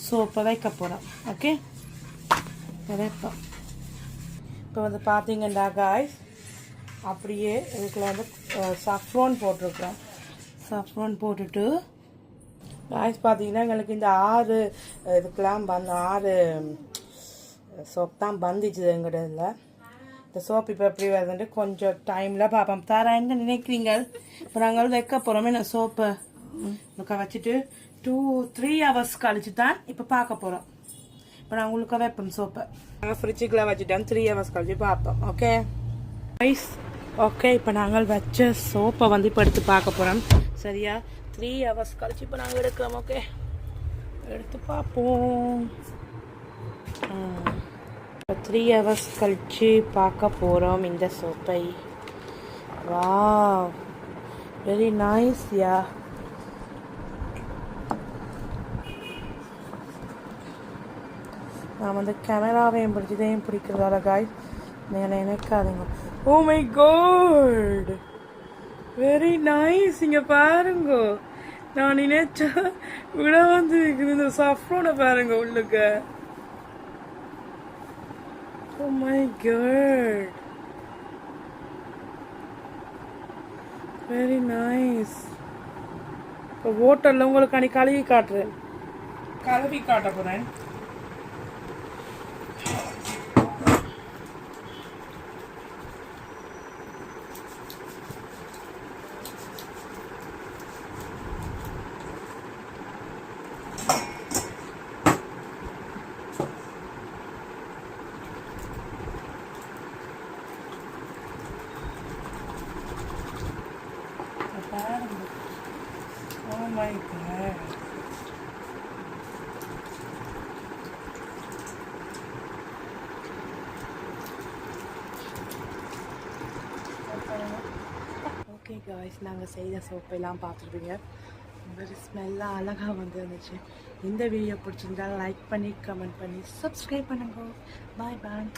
சோப்பை வைக்க போகிறோம். ஓகே, வைப்போம். இப்போ வந்து பார்த்தீங்கன்னா காய்ஸ், அப்படியே இதுக்குள்ள வந்து சஃப்ரான் போட்டிருக்கோம். சஃப்ரான் போட்டுட்டு காய்ஸ் பார்த்தீங்கன்னா எங்களுக்கு இந்த 6 இதுக்கெல்லாம் 6 சோப் தான் வந்துச்சு எங்கிட்ட. இந்த சோப் இப்போ எப்படி வருதுன்ட்டு கொஞ்சம் டைமில் பார்ப்போம். என்ன நினைக்கிறீங்க? இப்போ நாங்கள் வைக்க போகிறோமே நான் சோப்பை வச்சுட்டு 2-3 hours கழிச்சு தான் இப்போ பார்க்க போகிறோம். இப்போ நான் உங்களுக்கு வைப்போம் சோப்பை. நாங்கள் ஃப்ரிட்ஜுக்குள்ளே வச்சுட்டோம். 3 hours கழிச்சு பார்ப்போம். Okay ice. ஓகே, இப்போ நாங்கள் வச்ச சோப்பை வந்து இப்போ எடுத்து பார்க்க போகிறோம். சரியா? 3 hours கழிச்சு இப்போ நாங்கள் எடுக்கிறோம். ஓகே, எடுத்து பார்ப்போம். 3 hours கழிச்சு பார்க்க போகிறோம் இந்த சோப்பை. Wow, very nice. யா, நான் வந்து கேமராவையும் பிடிச்சதையும் பிடிக்கிறதால காய் மேலே நினைக்காதுங்க. Oh my god, very nice. இங்கே பாருங்க, நான் நினைச்சா விட வந்து இந்த சஃப்ரோனை பாருங்க உள்ளுக்க. Oh my god, very nice. இப்போ ஹோட்டலில் உங்களுக்கு அன்னைக்கு கழுவி காட்ட போகிறேன். Oh my god. Okay guys, நாங்கள் செய்த சோப்பெல்லாம் பார்த்துருப்பீங்க. very ஸ்மெல்லாக அழகாக வந்து இருந்துச்சு. இந்த வீடியோ பிடிச்சிருந்தா லைக் பண்ணி கமெண்ட் பண்ணி சப்ஸ்கிரைப் பண்ணுங்க. பாய் பாய்.